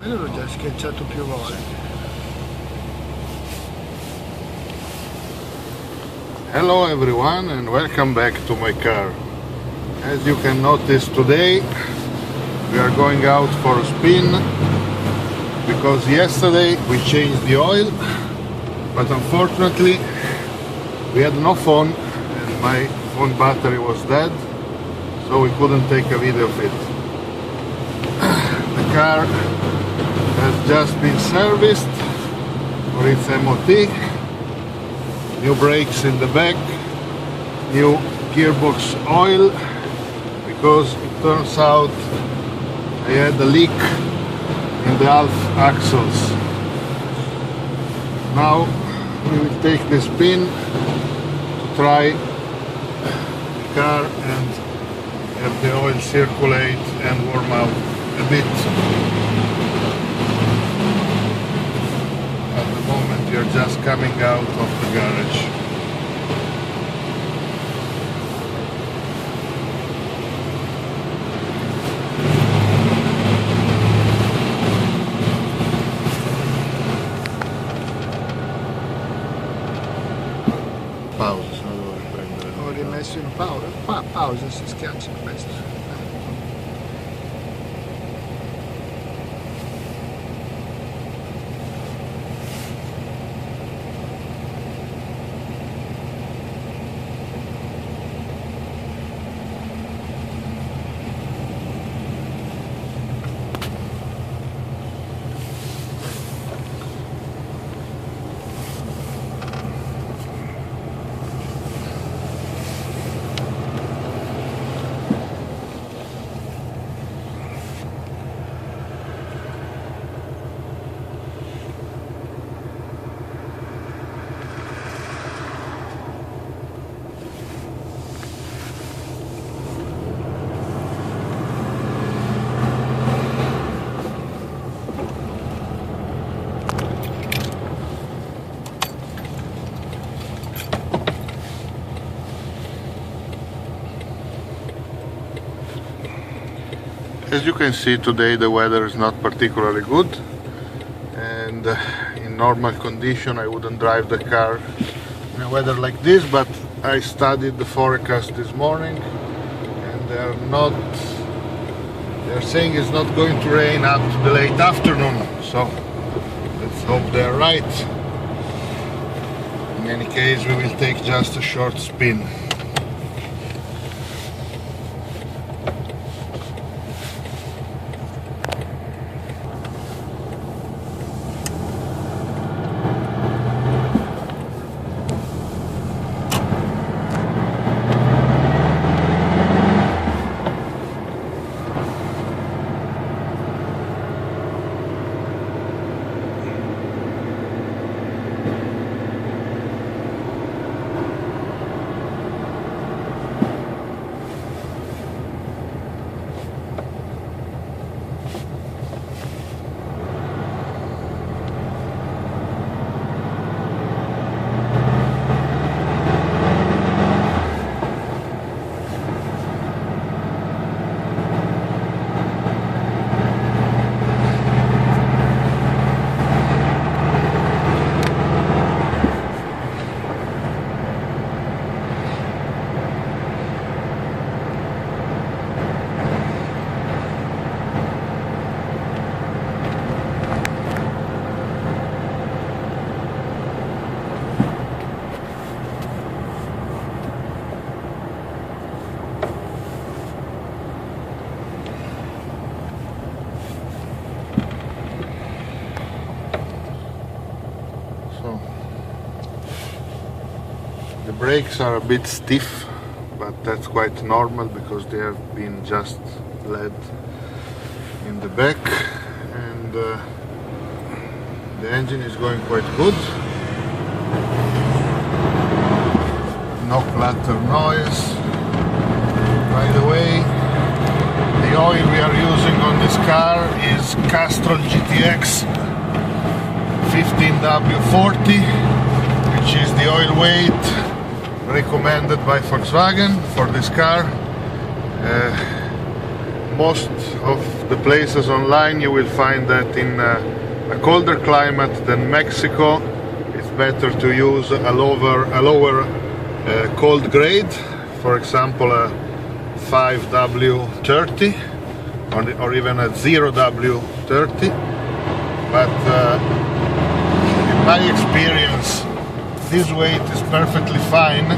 Io l'ho già schiacciato più volte. Hello everyone and welcome back to my car. As you can notice today we are going out for a spin because yesterday we changed the oil, but unfortunately we had no phone and my phone battery was dead, so we couldn't take a video of it. The car has just been serviced for its MOT, new brakes in the back, new gearbox oil, because it turns out I had a leak in the half axles. Now we will take the spin to try the car and have the oil circulate and warm up a bit. At the moment we are just coming out of the garage. Pausa, allora prendere. Ho rimesso in pausa. Pausa, si schiaccia questo. As you can see, today the weather is not particularly good, and in normal condition I wouldn't drive the car in a weather like this, but I studied the forecast this morning and they're saying it's not going to rain up to the late afternoon, so let's hope they're right. In any case, we will take just a short spin. The brakes are a bit stiff, but that's quite normal because they have been just led in the back, and the engine is going quite good. No clatter noise. By the way, the oil we are using on this car is Castrol GTX 15W40, which is the oil weight recommended by Volkswagen for this car. most of the places online you will find that in a colder climate than Mexico it's better to use a lower cold grade, for example a 5W30 or even a 0W30, but in my experience this weight is perfectly fine.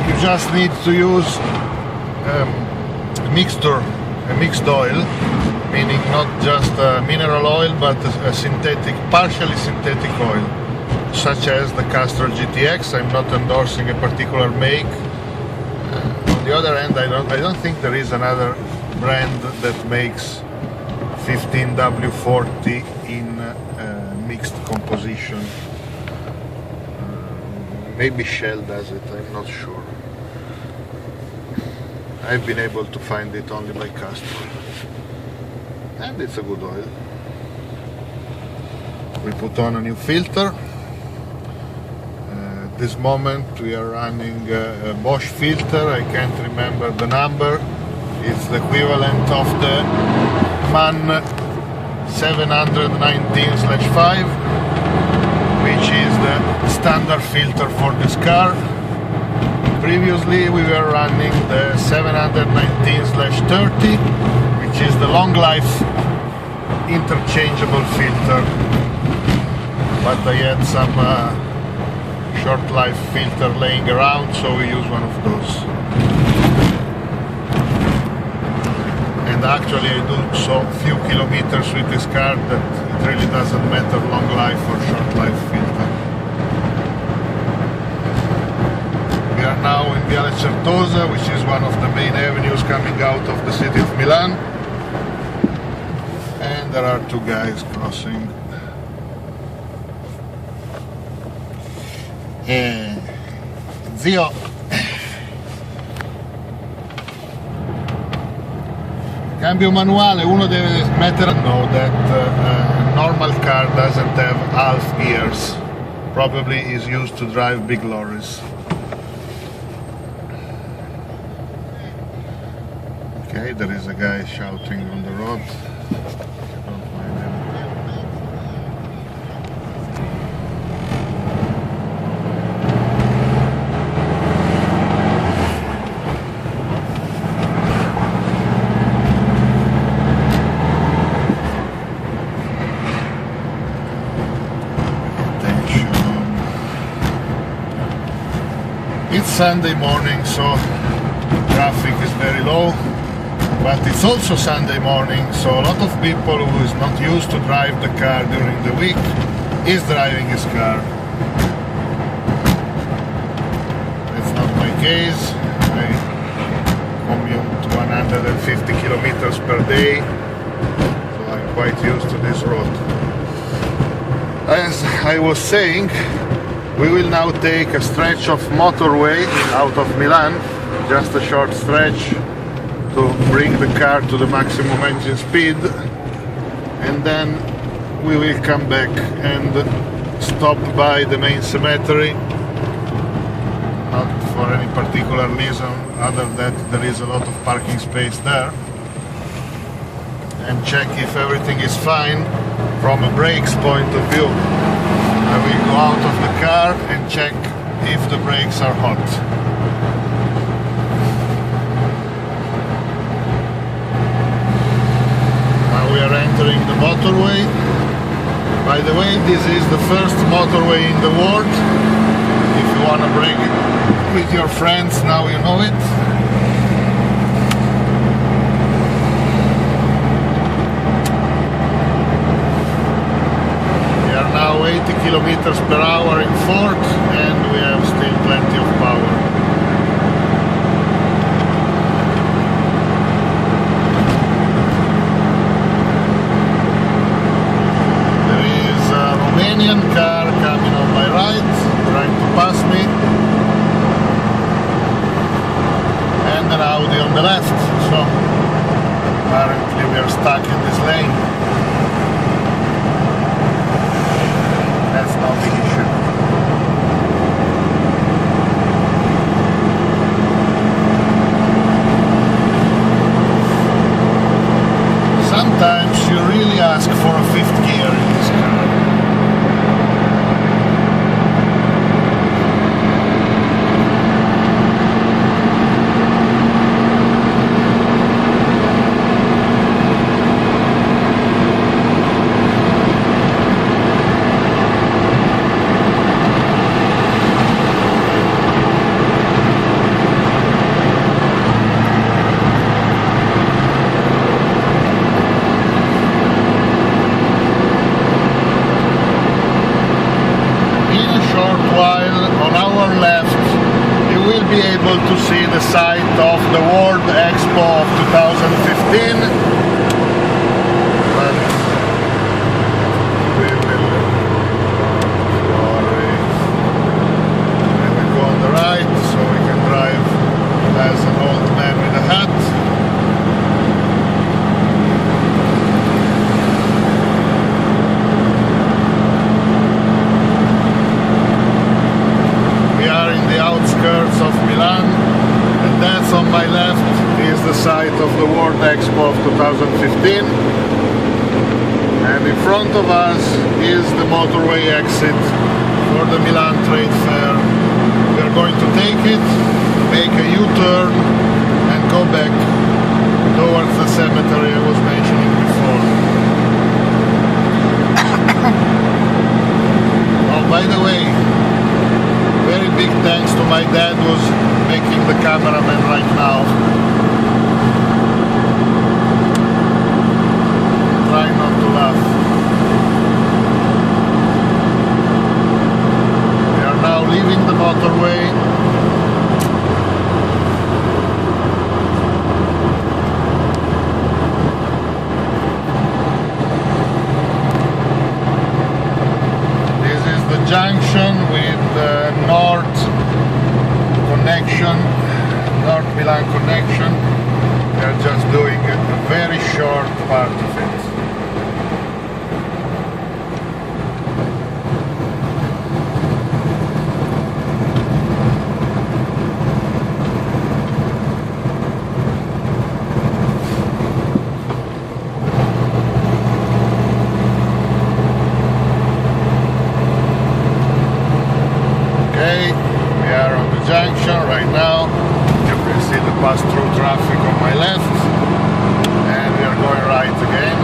You just need to use a mixed oil, meaning not just mineral oil but a partially synthetic oil, such as the Castrol GTX. I'm not endorsing a particular make. On the other hand, I don't think there is another brand that makes 15W40 in mixed composition. Maybe Shell does it, I'm not sure. I've been able to find it only by Castrol, and it's a good oil. We put on a new filter. At this moment we are running a Bosch filter. I can't remember the number. It's the equivalent of the MAN 719/5, which is the standard filter for this car. Previously we were running the 719/30, which is the long life interchangeable filter, but I had some short life filter laying around, so we use one of those. And actually I do so few kilometers with this car that it really doesn't matter long life or short life filter. We are now in Viale Certosa, which is one of the main avenues coming out of the city of Milan, and there are two guys crossing. Zio, cambio manuale, uno deve mettere. Know that a normal car doesn't have half gears, probably is used to drive big lorries. Okay, there is a guy shouting on the road. Don't mind him. Attention. It's Sunday morning, so traffic is very low. But it's also Sunday morning, so a lot of people who is not used to drive the car during the week is driving his car. That's not my case. I commute 150 kilometers per day, so I'm quite used to this road. As I was saying, we will now take a stretch of motorway out of Milan, just a short stretch, to bring the car to the maximum engine speed, and then we will come back and stop by the main cemetery, not for any particular reason other than there is a lot of parking space there, and check if everything is fine from a brakes point of view. I will go out of the car and check if the brakes are hot. We are entering the motorway. By the way, this is the first motorway in the world. If you want to bring it with your friends, now you know it. We are now 80 kilometers per hour in fourth, and we have still plenty of power. Romanian car coming on my right, trying to pass me, and an Audi on the left, so apparently we are stuck in this lane. That's not the issue. sometimes you really ask for a fifth gear in this car. Be able to see the site of the World Expo of 2015, but we will go on the right so we can drive as an old man with a hat. Outskirts of Milan, and that's on my left is the site of the World Expo of 2015, and in front of us is the motorway exit for the Milan Trade Fair. We are going to take it, make a U-turn and go back towards the cemetery I was mentioning before. Oh, by the way, very big thanks to my dad who's making the cameraman right now. Try not to laugh. We are now leaving the motorway. Junction with the North connection, North Milan connection. We are just doing a very short part of it. Junction right now. You can see the pass-through traffic on my left, and we are going right again.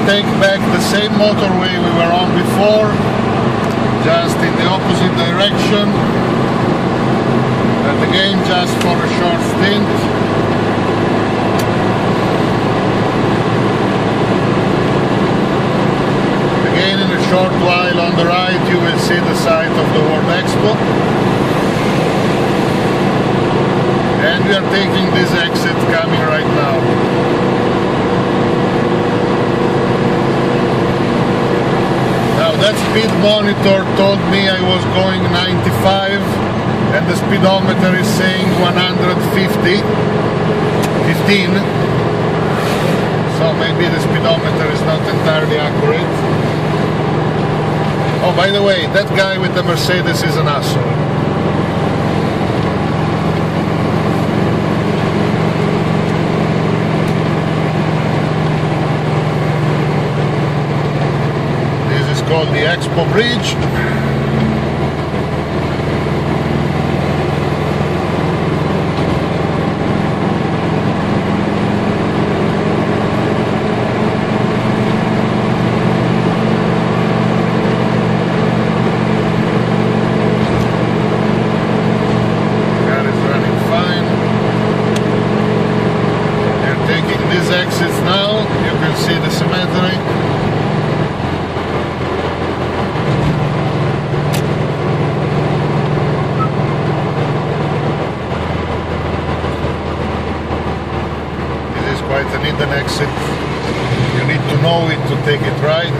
Take back the same motorway we were on before, just in the opposite direction, and again just for a short stint. Again, in a short while on the right you will see the site of the World Expo, and we are taking this exit coming right now. That speed monitor told me I was going 95 and the speedometer is saying 150, 15. So maybe the speedometer is not entirely accurate. Oh, by the way, that guy with the Mercedes is an asshole. Called the Expo Bridge. Car is running fine. Taking these exits now, you can see the cemetery. This is quite an hidden exit. You need to know it to take it right.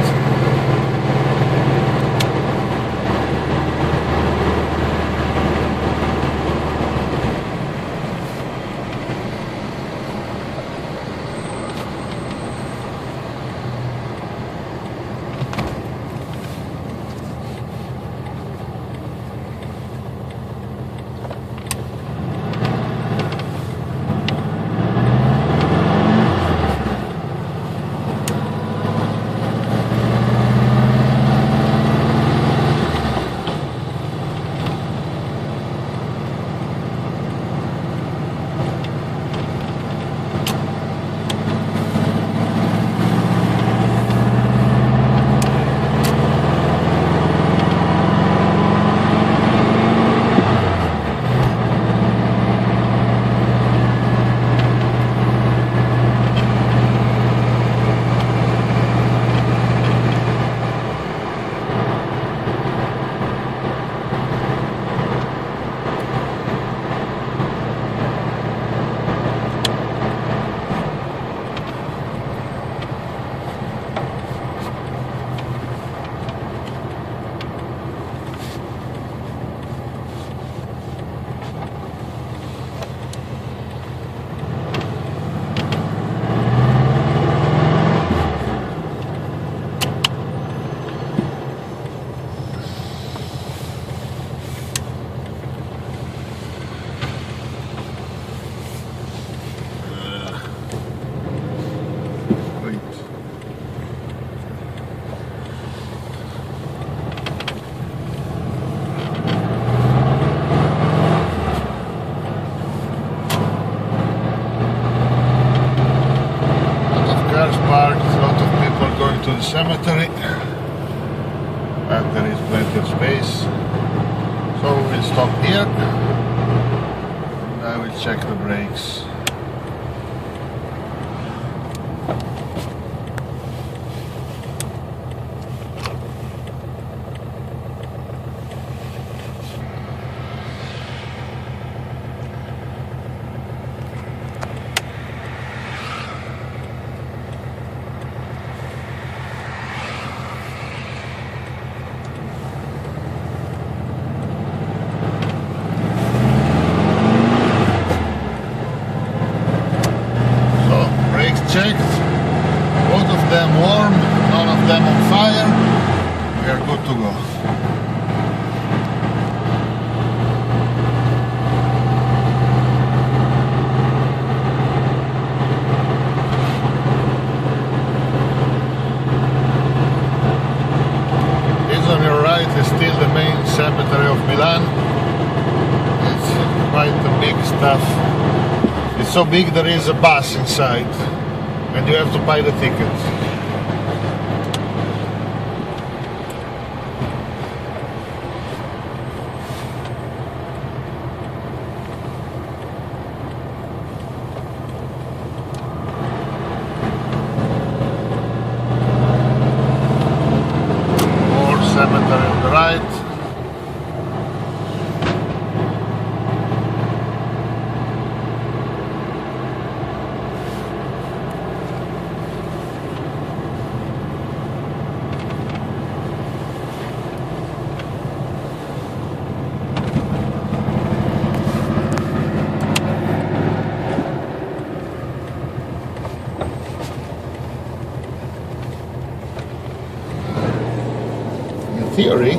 To the cemetery, but there is plenty of space, so we'll stop here and I will check the brakes. Checked, both of them warm, none of them on fire, we are good to go. This on your right is still the main cemetery of Milan. It's quite a big stuff. It's so big there is a bus inside. And you have to buy the ticket. More cemetery on the right. Theory,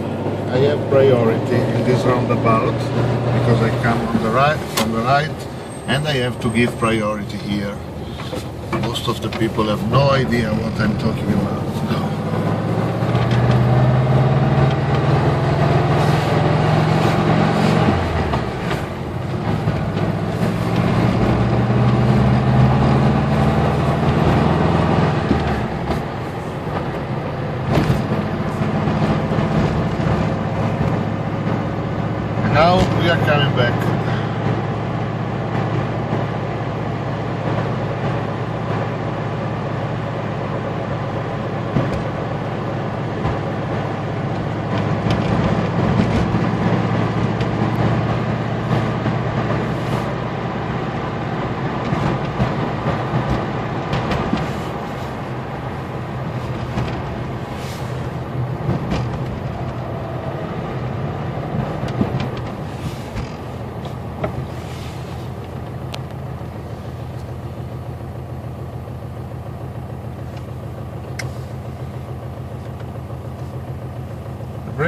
I have priority in this roundabout because I come on the right, from the right, and I have to give priority here. Most of the people have no idea what I'm talking about. Now we are coming back.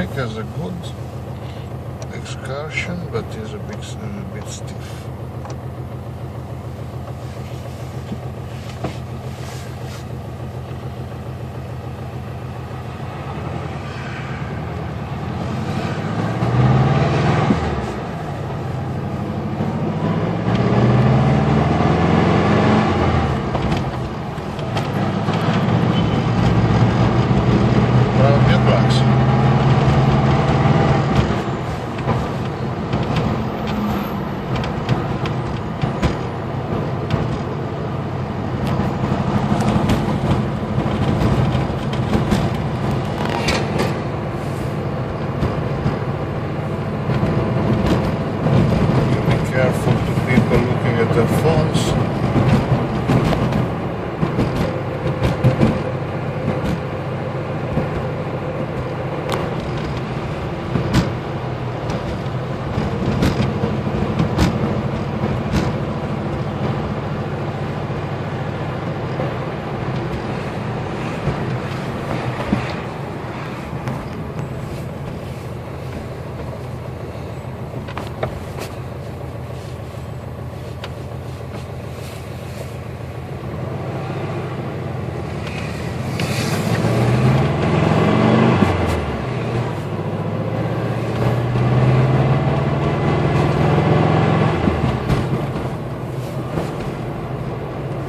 bike has a good excursion, but is a bit stiff. Careful to people looking at their phones.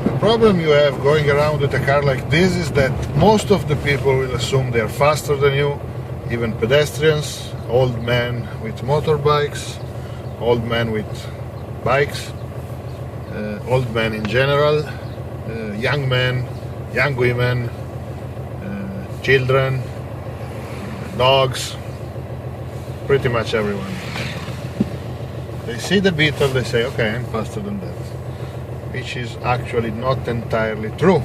The problem you have going around with a car like this is that most of the people will assume they are faster than you, even pedestrians, old men with motorbikes, old men with bikes, old men in general, young men, young women, children, dogs, pretty much everyone. They see the Beetle, they say, okay, I'm faster than that. Which is actually not entirely true.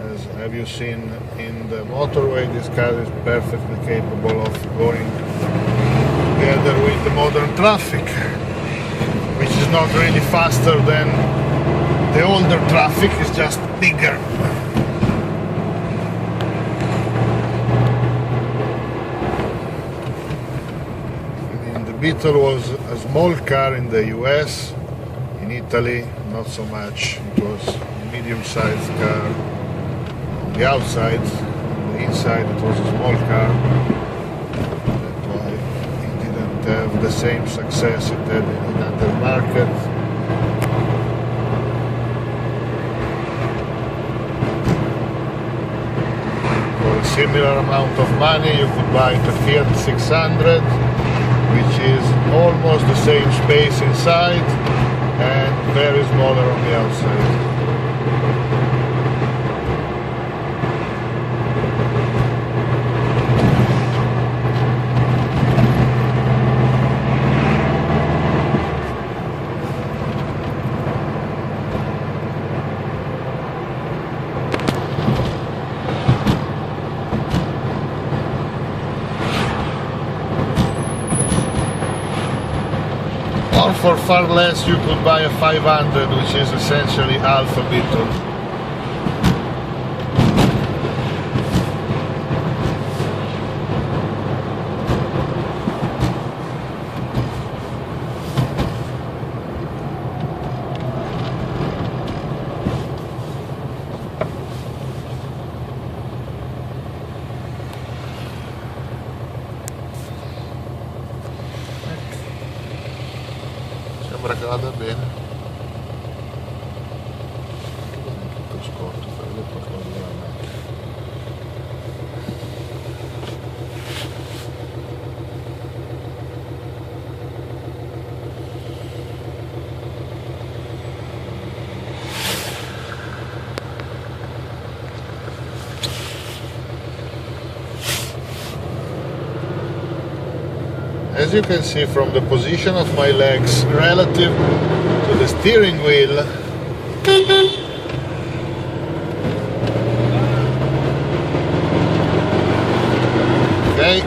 As have you seen in the motorway, this car is perfectly capable of going together with the modern traffic, which is not really faster than the older traffic, it's just bigger. And the Beetle was a small car in the US. In Italy, not so much. It was a medium-sized car on the outside. On the inside, it was a small car. That's why it didn't have the same success it had in other markets. For a similar amount of money, you could buy the Fiat 600, which is almost the same space inside and very smaller on the outside. Or for far less you could buy a 500, which is essentially half a Beetle. Sembra che vada bene. Tutto scorto, per dopo così va bene. As you can see from the position of my legs relative to the steering wheel, okay,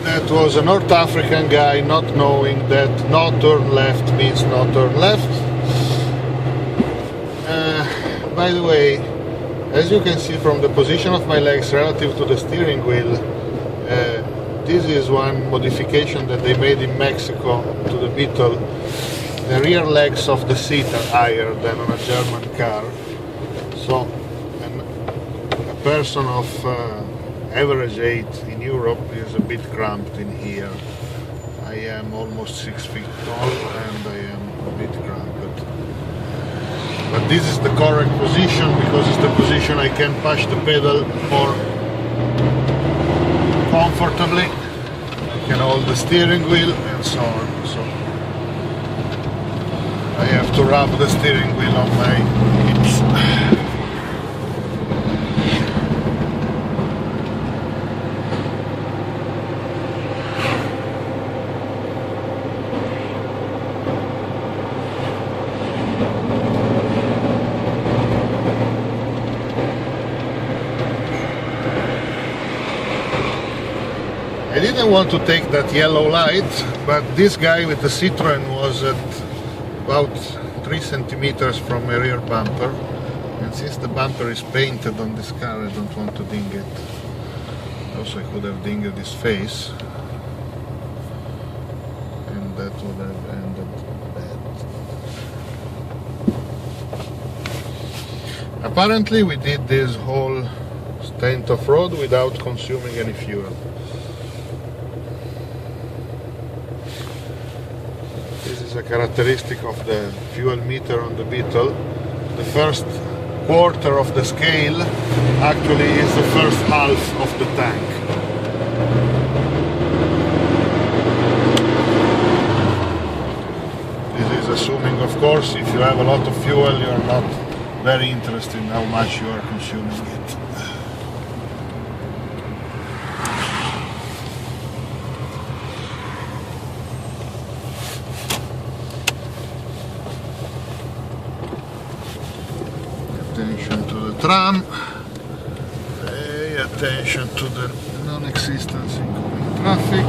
that was a North African guy not knowing that no turn left means no turn left. By the way, as you can see from the position of my legs relative to the steering wheel, this is one modification that they made in Mexico to the Beetle. The rear legs of the seat are higher than on a German car, so a person of average height in Europe is a bit cramped in here. I am almost 6 feet tall and I am a bit cramped. But this is the correct position because it's the position I can push the pedal more comfortably. I can hold the steering wheel and so on. So I have to rub the steering wheel on my hips. I didn't want to take that yellow light, but this guy with the Citroen was at about 3 centimeters from my rear bumper, and since the bumper is painted on this car, I don't want to ding it. Also, I could have dinged his face, and that would have ended bad. Apparently we did this whole stint of road without consuming any fuel. This is a characteristic of the fuel meter on the Beetle. The first quarter of the scale actually is the first half of the tank. This is assuming, of course, if you have a lot of fuel, you are not very interested in how much you are consuming it. Attention to the tram, pay attention to the non-existence incoming traffic.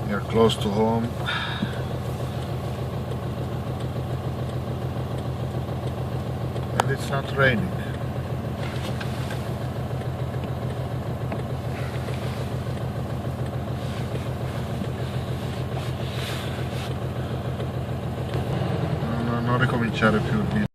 We are close to home. It's not raining. No, non ricominciare più il video.